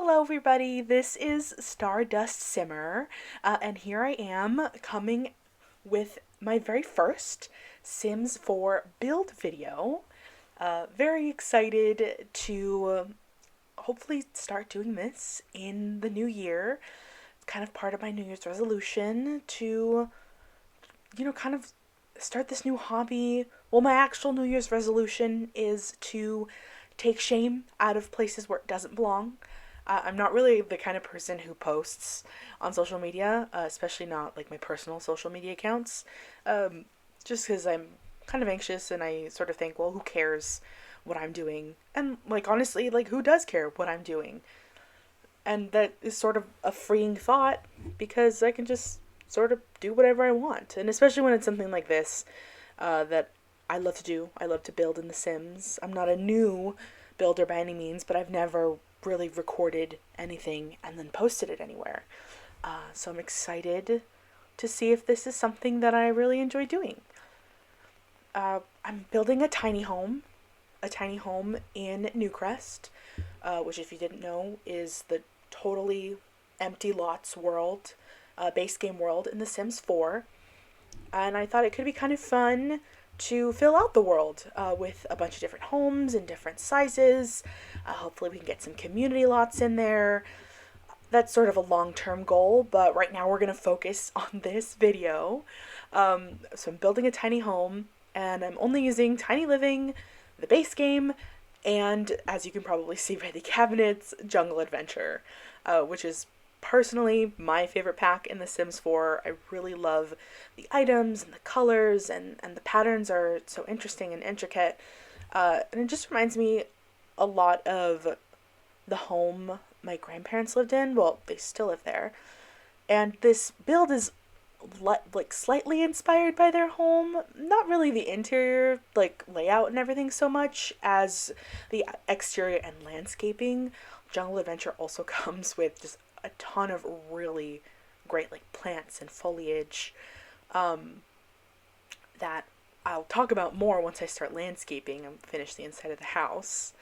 Hello, everybody. This is Stardust Simmer, and here I am coming with my very first Sims 4 build video. Very excited to hopefully start doing this in the new year. It's kind of part of my New Year's resolution to, kind of start this new hobby. Well, my actual New Year's resolution is to take shame out of places where it doesn't belong. I'm not really the kind of person who posts on social media, especially not like my personal social media accounts, um, just because I'm kind of anxious and I sort of think, well, who cares what I'm doing? And like honestly, like who does care what I'm doing? And that is sort of a freeing thought because I can just sort of do whatever I want. And especially when it's something like this, that I love to do. I love to build in The Sims. I'm not a new builder by any means, but I've never really recorded anything and then posted it anywhere. So I'm excited to see if this is something that I really enjoy doing. I'm building a tiny home in Newcrest, which, if you didn't know, is the totally empty lots world, base game world in The Sims 4. And I thought it could be kind of fun to fill out the world with a bunch of different homes in different sizes. Hopefully, we can get some community lots in there. That's sort of a long term goal, but right now we're going to focus on this video. So, I'm building a tiny home, and I'm only using Tiny Living, the base game, and as you can probably see by the cabinets, Jungle Adventure, which is personally my favorite pack in The Sims 4. I really love the items and the colors, and the patterns are so interesting and intricate. And it just reminds me a lot of the home my grandparents lived in. Well, they still live there. And this build is like slightly inspired by their home. Not really the interior like layout and everything so much as the exterior and landscaping. Jungle Adventure also comes with just a ton of really great like plants and foliage, um, that I'll talk about more once I start landscaping and finish the inside of the house.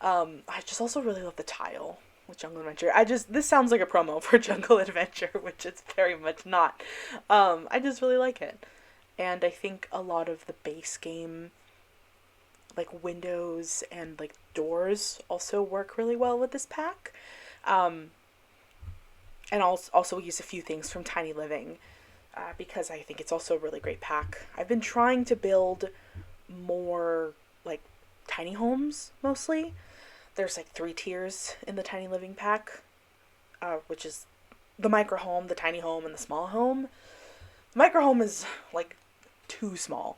I just also really love the tile with Jungle Adventure. This sounds like a promo for Jungle Adventure, which it's very much not. I just really like it. And I think a lot of the base game, like windows and like doors, also work really well with this pack. Um, and I'll also use a few things from Tiny Living, because I think it's also a really great pack. I've been trying to build more like tiny homes mostly. There's like three tiers in the Tiny Living pack, which is the micro home, the tiny home, and the small home. The micro home is like too small.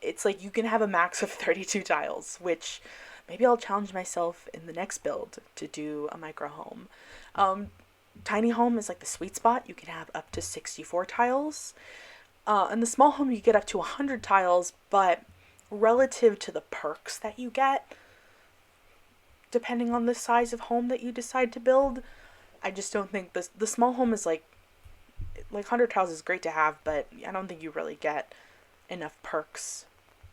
It's like you can have a max of 32 tiles, which maybe I'll challenge myself in the next build to do a micro home. Um, Tiny home is like the sweet spot. You can have up to 64 tiles. In the small home, you get up to 100 tiles, but relative to the perks that you get, depending on the size of home that you decide to build, I just don't think the small home is like 100 tiles is great to have, but I don't think you really get enough perks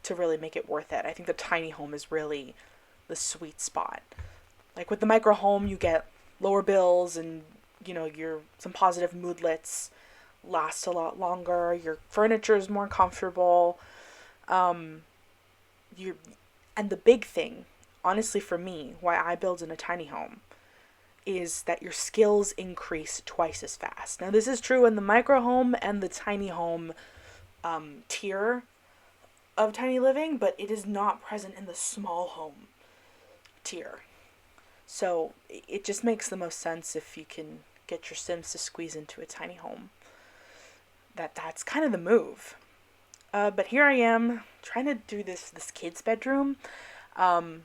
to really make it worth it. I think the tiny home is really the sweet spot. Like with the micro home, you get lower bills and your some positive moodlets last a lot longer. Your furniture is more comfortable. Um, you and the big thing, honestly, for me, why I build in a tiny home is that your skills increase twice as fast. Now, this is true in the micro home and the tiny home tier of tiny living, but it is not present in the small home tier. So it just makes the most sense if you can get your Sims to squeeze into a tiny home. That's kind of the move. But here I am trying to do this kid's bedroom. I'm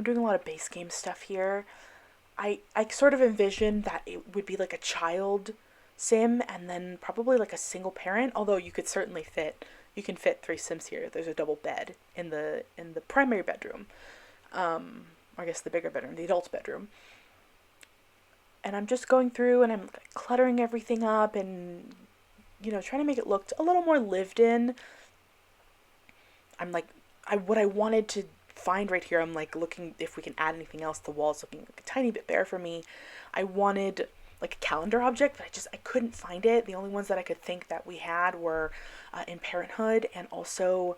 doing a lot of base game stuff here. I sort of envisioned that it would be like a child sim and then probably like a single parent, although you can fit three Sims here. There's a double bed in the primary bedroom. Or I guess the bigger bedroom, the adult bedroom. And I'm just going through and I'm cluttering everything up and trying to make it look a little more lived in. I'm like, what I wanted to find right here. I'm like looking if we can add anything else. The wall's looking like a tiny bit bare for me. I wanted like a calendar object, but I couldn't find it. The only ones that I could think that we had were in Parenthood, and also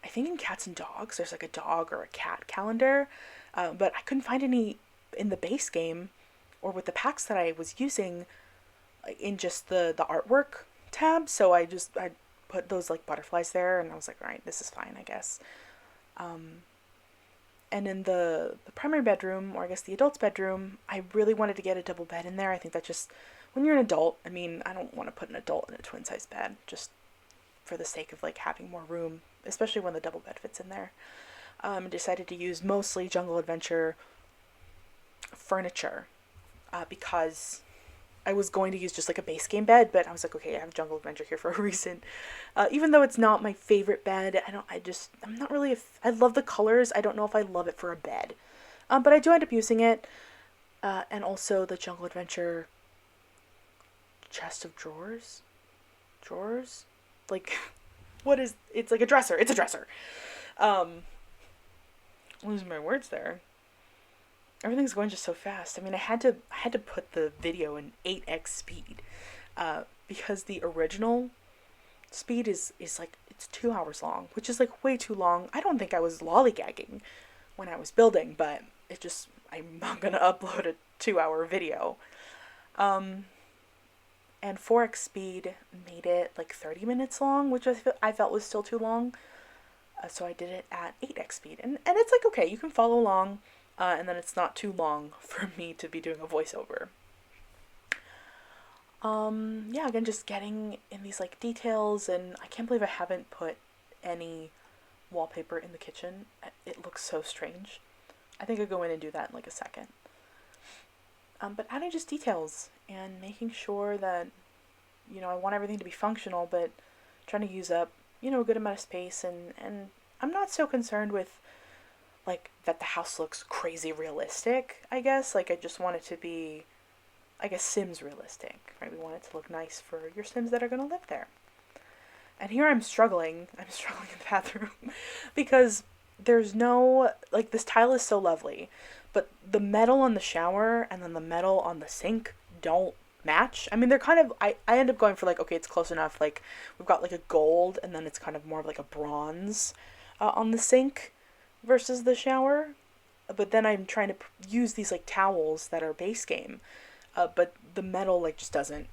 I think in Cats and Dogs there's like a dog or a cat calendar, but I couldn't find any in the base game or with the packs that I was using in just the artwork tab. So I put those like butterflies there, and I was like, all right, this is fine, I guess. And in the primary bedroom, or I guess the adult's bedroom, I really wanted to get a double bed in there. I think that just, when you're an adult, I mean, I don't want to put an adult in a twin size bed just for the sake of like having more room, especially when the double bed fits in there. Decided to use mostly Jungle Adventure furniture because I was going to use just like a base game bed, but I was like, okay, I have Jungle Adventure here for a reason. Even though it's not my favorite bed, I'm not really, I love the colors. I don't know if I love it for a bed. But I do end up using it. And also the Jungle Adventure chest of drawers? Drawers? Like, it's like a dresser. It's a dresser. Losing my words there. Everything's going just so fast. I mean, I had to put the video in 8x speed, because the original speed is like, it's 2 hours long, which is like way too long. I don't think I was lollygagging when I was building, but I'm not gonna upload a 2-hour video. And 4x speed made it like 30 minutes long, which I felt was still too long. So I did it at 8x speed, and it's like, okay, you can follow along. And then it's not too long for me to be doing a voiceover. Yeah, again, just getting in these like details, and I can't believe I haven't put any wallpaper in the kitchen. It looks so strange. I think I'll go in and do that in like a second. But adding just details and making sure that, I want everything to be functional, but trying to use up, a good amount of space, and I'm not so concerned with like that the house looks crazy realistic, I guess. Like, I just want it to be, I guess, Sims realistic, right? We want it to look nice for your Sims that are going to live there. And here I'm struggling in the bathroom because there's no, like, this tile is so lovely, but the metal on the shower and then the metal on the sink don't match. I mean, they're kind of, I end up going for like, okay, it's close enough. Like, we've got like a gold, and then it's kind of more of like a bronze on the sink versus the shower. But then I'm trying to use these like towels that are base game, but the metal like just doesn't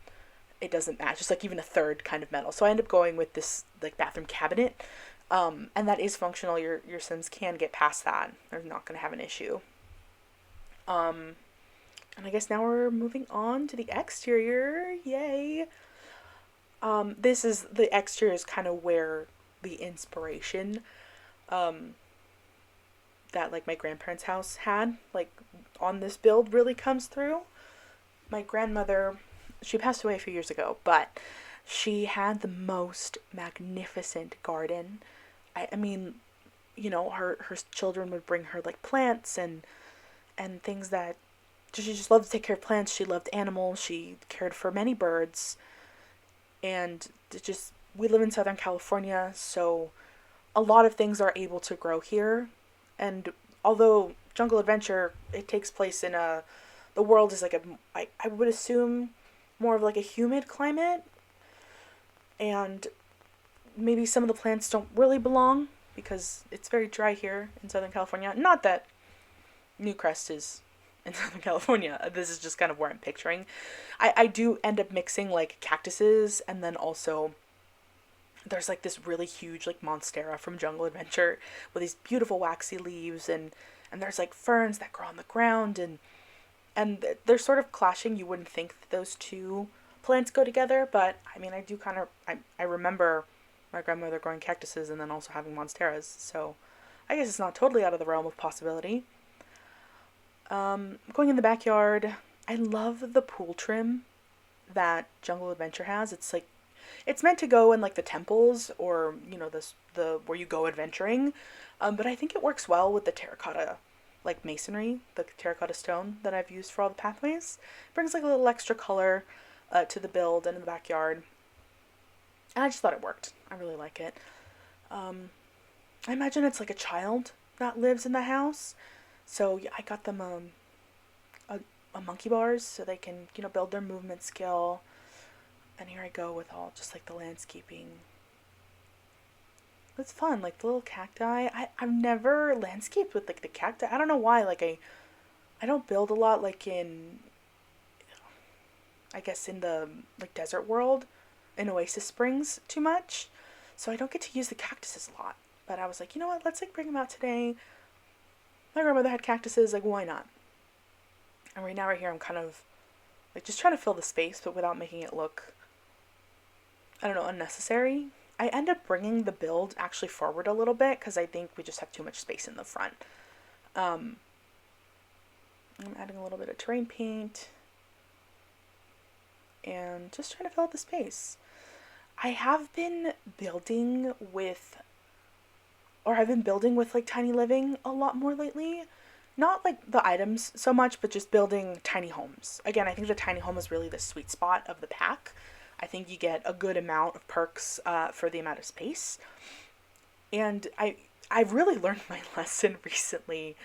match. It's like even a third kind of metal. So I end up going with this like bathroom cabinet, and that is functional. Your Sims can get past that. They're not going to have an issue. And I guess now we're moving on to the exterior. Yay. The exterior is kind of where the inspiration that like my grandparents' house had, like, on this build really comes through. My grandmother, she passed away a few years ago, but she had the most magnificent garden. I mean, her children would bring her like plants and things that she just loved to take care of plants. She loved animals. She cared for many birds. And we live in Southern California, so a lot of things are able to grow here. And although Jungle Adventure, it takes place in the world is like I would assume more of like a humid climate, and maybe some of the plants don't really belong because it's very dry here in Southern California. Not that Newcrest is in Southern California. This is just kind of where I'm picturing. I do end up mixing like cactuses, and then also there's like this really huge like monstera from Jungle Adventure with these beautiful waxy leaves, and there's like ferns that grow on the ground, and they're sort of clashing. You wouldn't think that those two plants go together, but I mean, I remember my grandmother growing cactuses and then also having monsteras, so I guess it's not totally out of the realm of possibility. Going in the backyard, I love the pool trim that Jungle Adventure has. It's like, it's meant to go in like the temples, or the where you go adventuring, but I think it works well with the terracotta like masonry, the terracotta stone that I've used for all the pathways. It brings like a little extra color to the build and in the backyard, and I just thought it worked. I really like it. I imagine it's like a child that lives in the house. So yeah, I got them a monkey bars so they can, build their movement skill. And here I go with all just like the landscaping. It's fun, like the little cacti. I've never landscaped with like the cacti. I don't know why. Like I don't build a lot like I guess in the like desert world in Oasis Springs too much. So I don't get to use the cactuses a lot. But I was like, you know what, let's like bring them out today. My grandmother had cactuses, like why not? And right now right here I'm kind of like just trying to fill the space but without making it look, I don't know, unnecessary. I end up bringing the build actually forward a little bit because I think we just have too much space in the front. I'm adding a little bit of terrain paint and just trying to fill out the space. I have been building with, or I've been building with like Tiny Living a lot more lately. Not like the items so much, but just building tiny homes. Again, I think the tiny home is really the sweet spot of the pack. I think you get a good amount of perks for the amount of space. And I've really learned my lesson recently.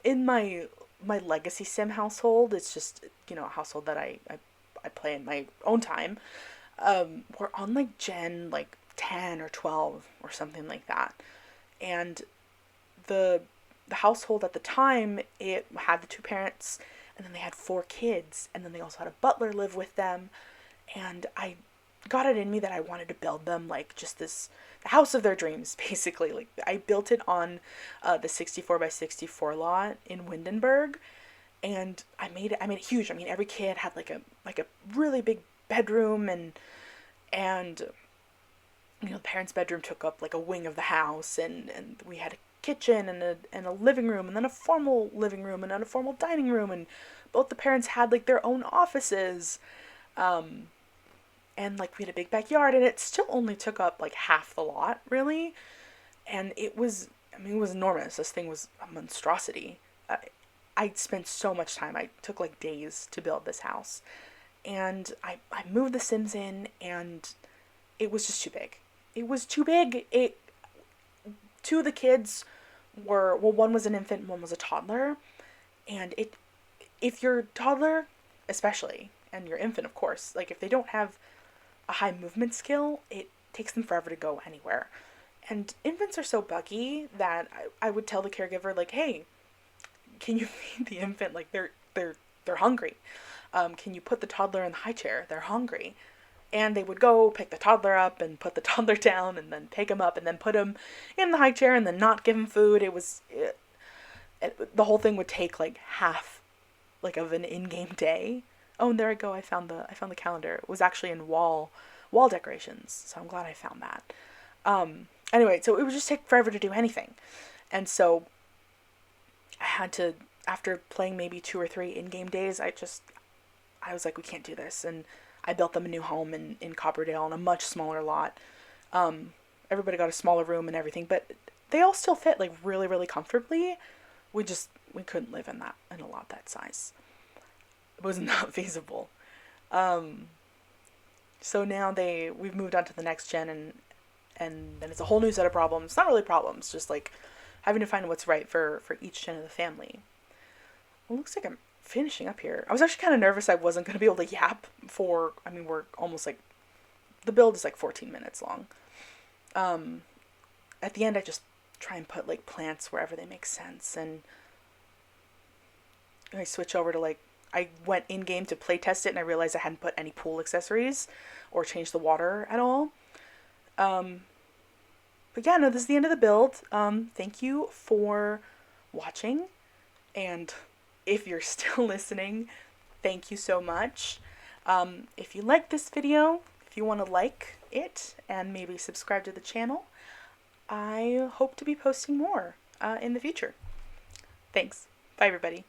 In my legacy sim household, it's just, a household that I play in my own time. We're on like Gen like 10 or 12 or something like that. And the household at the time, it had the two parents and then they had 4 kids and then they also had a butler live with them. And I got it in me that I wanted to build them like just this the house of their dreams, basically. Like I built it on the 64 by 64 lot in Windenburg, and I made it huge. I mean, every kid had like a really big bedroom, and the parents' bedroom took up like a wing of the house, and we had a kitchen and a living room, and then a formal living room, and then a formal dining room, and both the parents had like their own offices. And like we had a big backyard, and it still only took up like half the lot, really. And it was enormous. This thing was a monstrosity. I spent so much time. I took like days to build this house. And I moved the Sims in, and it was just too big. It was too big. Two of the kids were, well, one was an infant, one was a toddler. And if your toddler, especially, and your infant, of course, like if they don't have a high movement skill, it takes them forever to go anywhere. And infants are so buggy that I would tell the caregiver, like, hey, can you feed the infant? Like they're hungry. Can you put the toddler in the high chair? They're hungry. And they would go pick the toddler up and put the toddler down and then pick him up and then put him in the high chair and then not give him food. The whole thing would take like half like of an in-game day. Oh, and there I go. I found the calendar. It was actually in wall decorations, so I'm glad I found that. Anyway, so it would just take forever to do anything, and so I had to, after playing maybe 2 or 3 in-game days, I was like, we can't do this, and I built them a new home in Copperdale on a much smaller lot. Everybody got a smaller room and everything, but they all still fit like really, really comfortably. We couldn't live in a lot that size. It was not feasible. So now we've moved on to the next gen, and then it's a whole new set of problems. Not really problems, just like having to find what's right for each gen of the family. It looks like I'm finishing up here. I was actually kind of nervous I wasn't going to be able to yap we're almost like, the build is like 14 minutes long. At the end I just try and put like plants wherever they make sense, and I switch over to like, I went in game to play test it and I realized I hadn't put any pool accessories or changed the water at all. But yeah, no, this is the end of the build. Thank you for watching, and if you're still listening, thank you so much. If you like this video, if you want to like it and maybe subscribe to the channel, I hope to be posting more in the future. Thanks. Bye, everybody.